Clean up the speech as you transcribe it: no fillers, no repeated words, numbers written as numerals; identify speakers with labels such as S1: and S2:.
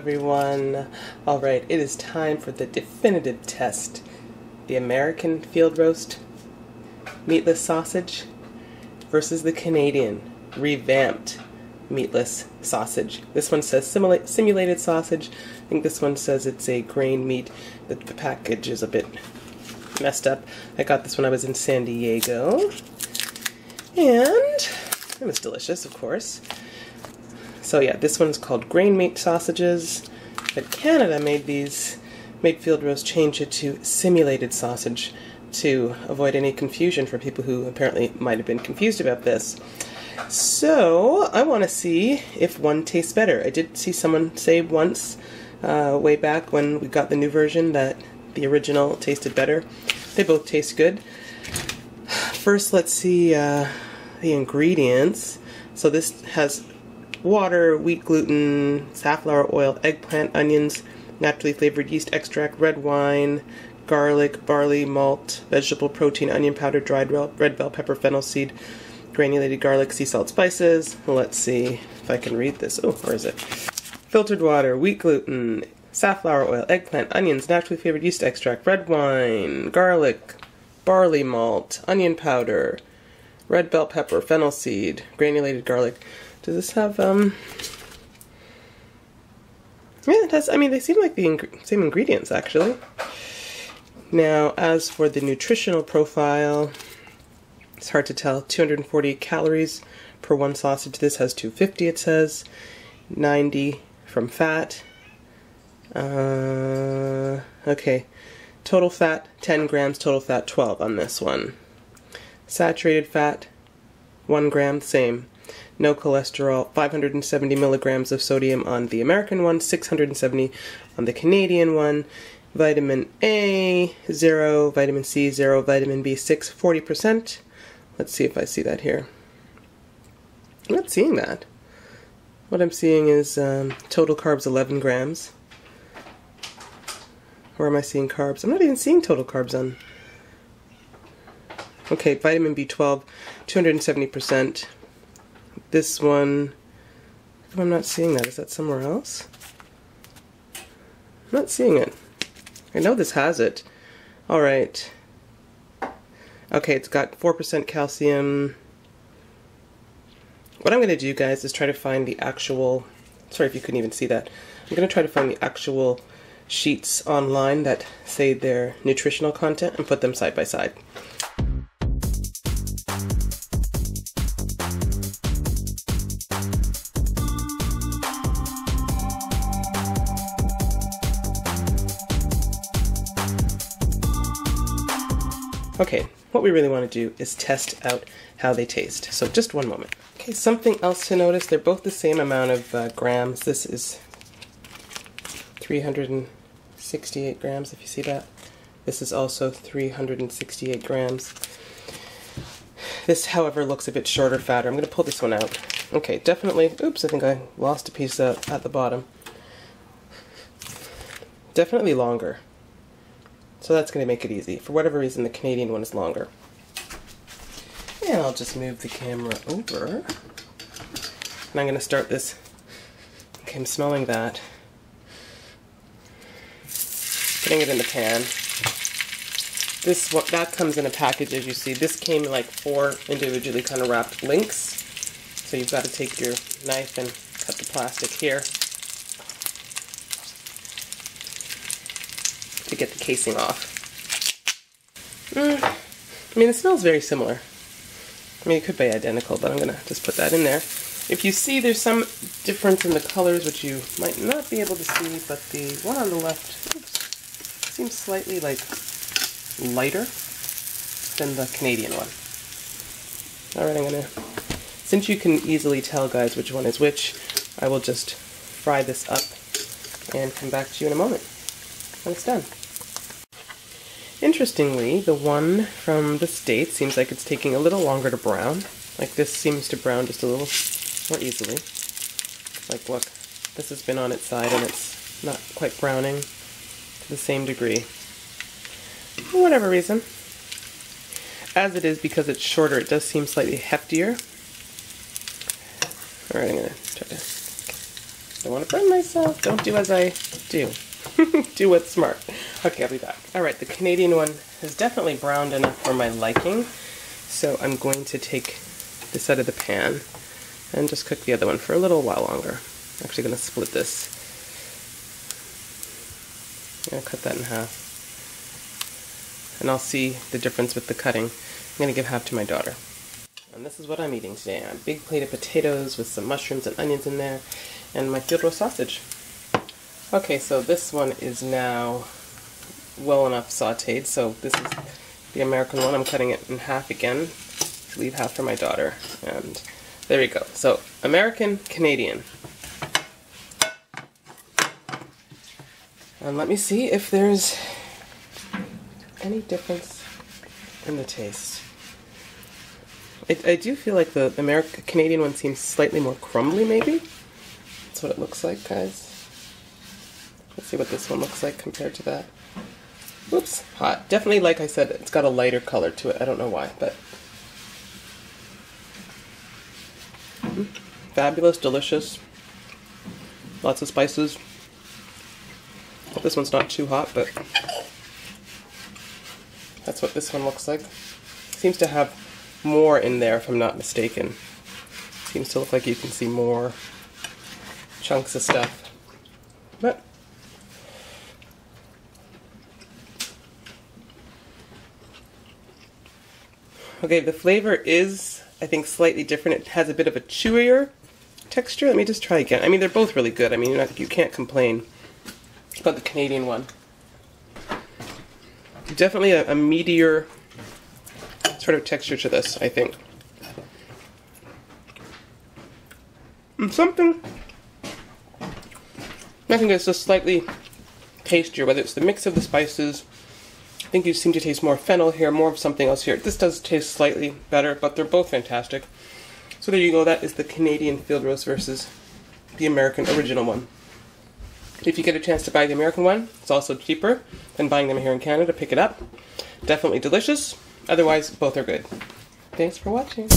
S1: everyone. Alright, it is time for the definitive test. The American field roast meatless sausage versus the Canadian revamped meatless sausage. This one says simulated sausage. I think this one says it's a grain meat. The package is a bit messed up. I got this when I was in San Diego. And it was delicious, of course. So yeah, this one's called grain meat sausages, but Canada made field roast change it to simulated sausage to avoid any confusion for people who apparently might have been confused about this. So I want to see if one tastes better. I did see someone say once, way back when we got the new version, that the original tasted better. They both taste good. First, let's see the ingredients. So this has water, wheat gluten, safflower oil, eggplant, onions, naturally flavored yeast extract, red wine, garlic, barley, malt, vegetable protein, onion powder, dried red bell pepper, fennel seed, granulated garlic, sea salt, spices. Let's see if I can read this. Oh, where is it? Filtered water, wheat gluten, safflower oil, eggplant, onions, naturally flavored yeast extract, red wine, garlic, barley malt, onion powder, red bell pepper, fennel seed, granulated garlic. Does this have, yeah, it has, I mean, they seem like the same ingredients, actually. Now, as for the nutritional profile, it's hard to tell. 240 calories per one sausage. This has 250, it says. 90 from fat. Okay. Total fat, 10 grams. Total fat, 12 on this one. Saturated fat, 1 gram, same. No cholesterol, 570 milligrams of sodium on the American one, 670 on the Canadian one. Vitamin A, 0. Vitamin C, 0. Vitamin B6, 40%. Let's see if I see that here. I'm not seeing that. What I'm seeing is total carbs, 11 grams. Where am I seeing carbs? I'm not even seeing total carbs on. Okay, vitamin B12, 270%. This one, I'm not seeing that. Is that somewhere else? I'm not seeing it. I know this has it. Alright. Okay, it's got 4% calcium. What I'm going to do, guys, is try to find the actual... Sorry if you couldn't even see that. I'm going to try to find the actual sheets online that say their nutritional content and put them side by side. Okay, what we really want to do is test out how they taste. So just one moment. Okay, something else to notice, they're both the same amount of grams. This is 368 grams, if you see that. This is also 368 grams. This, however, looks a bit shorter, fatter. I'm going to pull this one out. Okay, definitely, oops, I think I lost a piece at the bottom. Definitely longer. So that's going to make it easy. For whatever reason, the Canadian one is longer. And I'll just move the camera over. And I'm going to start this. Okay, I'm smelling that. Putting it in the pan. That comes in a package, as you see. This came in like 4 individually kind of wrapped links. So you've got to take your knife and cut the plastic here to get the casing off. I mean, it smells very similar. I mean, it could be identical, but I'm going to just put that in there. If you see there's some difference in the colors, which you might not be able to see, but the one on the left, oops, seems slightly like lighter than the Canadian one. Alright, I'm going to, since you can easily tell, guys, which one is which, I will just fry this up and come back to you in a moment when it's done. Interestingly, the one from the States seems like it's taking a little longer to brown. Like this seems to brown just a little more easily. Like look, this has been on its side and it's not quite browning to the same degree. For whatever reason. As it is, because it's shorter, it does seem slightly heftier. Alright, I'm going to try to Don't want to burn myself. Don't do as I do. Do what's smart. Okay, I'll be back. Alright, the Canadian one is definitely browned enough for my liking. So I'm going to take this out of the pan and just cook the other one for a little while longer. I'm actually going to split this. I'm going to cut that in half. And I'll see the difference with the cutting. I'm going to give half to my daughter. And this is what I'm eating today. A big plate of potatoes with some mushrooms and onions in there, and my field roast sausage. Okay, so this one is now well enough sauteed. So this is the American one. I'm cutting it in half again to leave half for my daughter. And there we go. So American, Canadian. And let me see if there's any difference in the taste. I do feel like the Canadian one seems slightly more crumbly, maybe? That's what it looks like, guys. Let's see what this one looks like compared to that. Whoops, hot. Definitely, like I said, it's got a lighter color to it. I don't know why, but... Fabulous, delicious. Lots of spices. Hope this one's not too hot, but... That's what this one looks like. Seems to have more in there, if I'm not mistaken. Seems to look like you can see more chunks of stuff. But okay, the flavor is, I think, slightly different. It has a bit of a chewier texture. Let me just try again. I mean, they're both really good. I mean, you can't complain about the Canadian one. Definitely a meatier sort of texture to this, I think. And something, I think it's just slightly tastier, whether it's the mix of the spices. I think you seem to taste more fennel here, more of something else here. This does taste slightly better, but they're both fantastic. So there you go, that is the Canadian field roast versus the American original one. If you get a chance to buy the American one, it's also cheaper than buying them here in Canada. Pick it up. Definitely delicious. Otherwise, both are good. Thanks for watching.